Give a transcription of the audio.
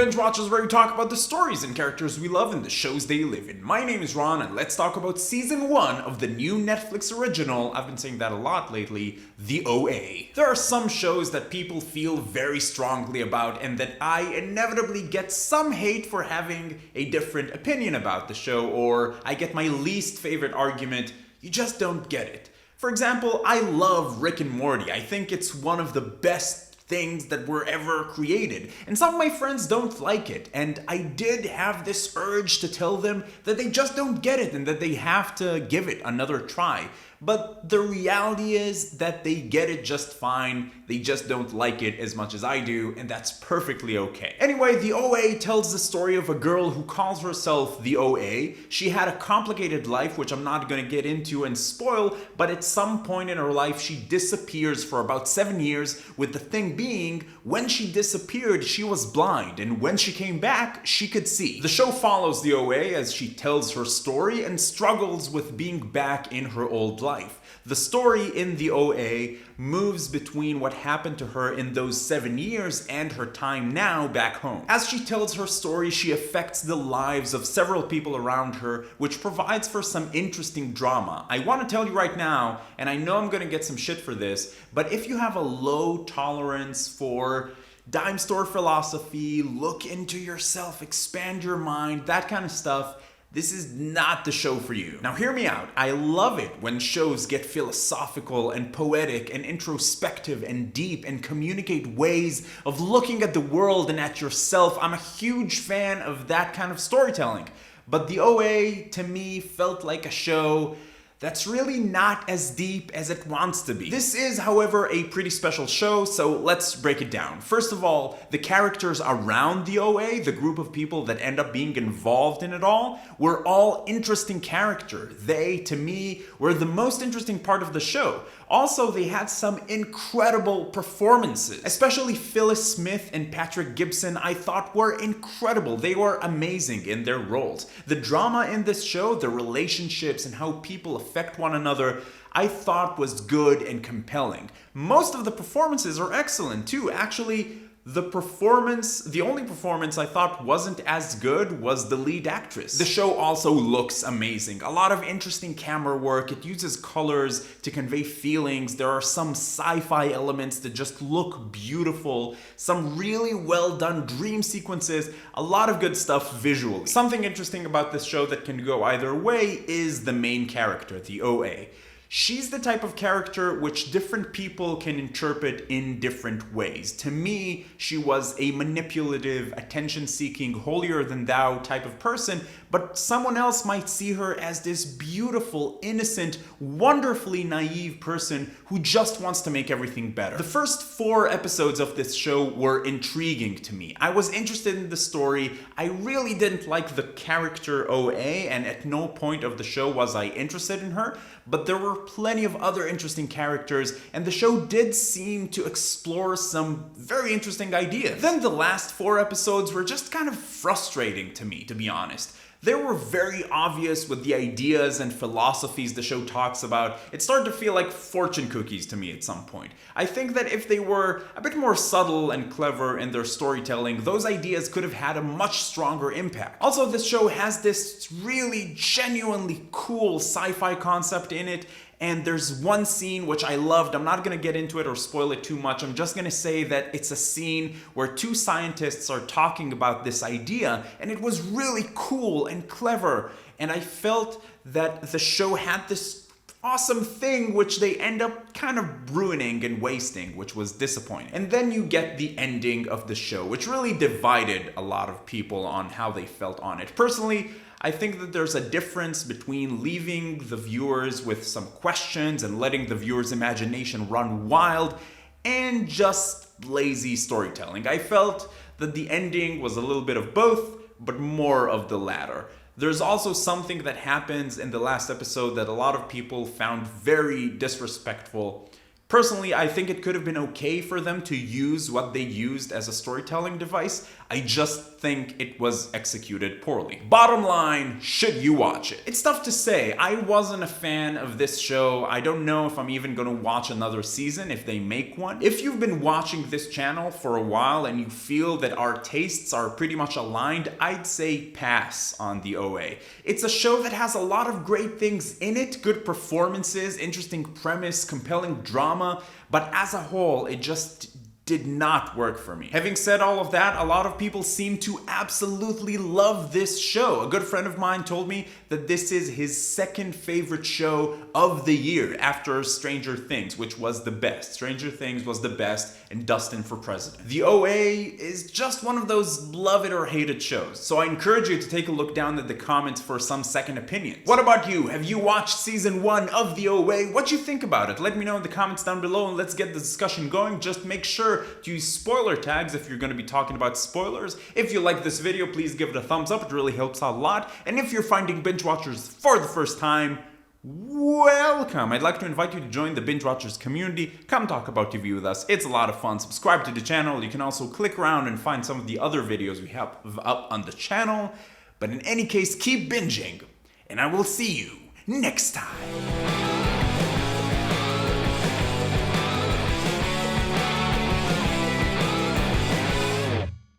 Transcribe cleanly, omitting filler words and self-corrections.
Binge Watchers, where we talk about the stories and characters we love and the shows they live in. My name is Ron, and let's talk about Season 1 of the new Netflix original, I've been saying that a lot lately, The OA. There are some shows that people feel very strongly about and that I inevitably get some hate for having a different opinion about the show, or I get my least favorite argument, you just don't get it. For example, I love Rick and Morty. I think it's one of the best things that were ever created, and some of my friends don't like it, and I did have this urge to tell them that they just don't get it and that they have to give it another try. But the reality is that they get it just fine, they just don't like it as much as I do, and that's perfectly okay. Anyway, the OA tells the story of a girl who calls herself the OA. She had a complicated life, which I'm not going to get into and spoil, but at some point in her life she disappears for about 7 years, with the thing being, when she disappeared she was blind, and when she came back she could see. The show follows the OA as she tells her story and struggles with being back in her old life. The story in the OA moves between what happened to her in those 7 years and her time now back home. As she tells her story, she affects the lives of several people around her, which provides for some interesting drama. I want to tell you right now, and I know I'm going to get some shit for this, but if you have a low tolerance for dime store philosophy, look into yourself, expand your mind, that kind of stuff, this is not the show for you. Now hear me out. I love it when shows get philosophical and poetic and introspective and deep and communicate ways of looking at the world and at yourself. I'm a huge fan of that kind of storytelling. But the OA, to me, felt like a show that's really not as deep as it wants to be. This is, however, a pretty special show, so let's break it down. First of all, the characters around the OA, the group of people that end up being involved in it all, were all interesting characters. They, to me, were the most interesting part of the show. Also, they had some incredible performances, especially Phyllis Smith and Patrick Gibson, I thought were incredible. They were amazing in their roles. The drama in this show, the relationships and how people affect one another, I thought was good and compelling. Most of the performances are excellent too. Actually, the only performance I thought wasn't as good was the lead actress. The show also looks amazing. A lot of interesting camera work. It uses colors to convey feelings. There are some sci-fi elements that just look beautiful. Some really well done dream sequences. A lot of good stuff visually. Something interesting about this show that can go either way is the main character, the OA. She's the type of character which different people can interpret in different ways. To me, she was a manipulative, attention-seeking, holier-than-thou type of person, but someone else might see her as this beautiful, innocent, wonderfully naive person who just wants to make everything better. The first 4 episodes of this show were intriguing to me. I was interested in the story. I really didn't like the character OA, and at no point of the show was I interested in her, but there were plenty of other interesting characters, and the show did seem to explore some very interesting ideas. Then the last 4 episodes were just kind of frustrating to me, to be honest. They were very obvious with the ideas and philosophies the show talks about. It started to feel like fortune cookies to me at some point. I think that if they were a bit more subtle and clever in their storytelling, those ideas could have had a much stronger impact. Also, this show has this really genuinely cool sci-fi concept in it, and there's one scene which I loved. I'm not going to get into it or spoil it too much. I'm just going to say that it's a scene where 2 scientists are talking about this idea, and it was really cool and clever. And I felt that the show had this awesome thing which they end up kind of ruining and wasting, which was disappointing. And then you get the ending of the show, which really divided a lot of people on how they felt on it. Personally, I think that there's a difference between leaving the viewers with some questions and letting the viewer's imagination run wild and just lazy storytelling. I felt that the ending was a little bit of both, but more of the latter. There's also something that happens in the last episode that a lot of people found very disrespectful. Personally, I think it could have been okay for them to use what they used as a storytelling device. I just think it was executed poorly. Bottom line, should you watch it? It's tough to say. I wasn't a fan of this show. I don't know if I'm even gonna watch another season if they make one. If you've been watching this channel for a while and you feel that our tastes are pretty much aligned, I'd say pass on the OA. It's a show that has a lot of great things in it, good performances, interesting premise, compelling drama, but as a whole, it just did not work for me. Having said all of that, a lot of people seem to absolutely love this show. A good friend of mine told me that this is his second favorite show of the year after Stranger Things, which was the best. Stranger Things was the best, and Dustin for president. The OA is just one of those love it or hate it shows, so I encourage you to take a look down at the comments for some second opinions. What about you? Have you watched season 1 of the OA? What you think about it? Let me know in the comments down below and let's get the discussion going. Just make sure to use spoiler tags if you're going to be talking about spoilers. If you like this video, please give it a thumbs up. It really helps out a lot. And if you're finding Binge Watchers for the first time, welcome! I'd like to invite you to join the Binge Watchers community. Come talk about TV with us. It's a lot of fun. Subscribe to the channel. You can also click around and find some of the other videos we have up on the channel. But in any case, keep binging, and I will see you next time.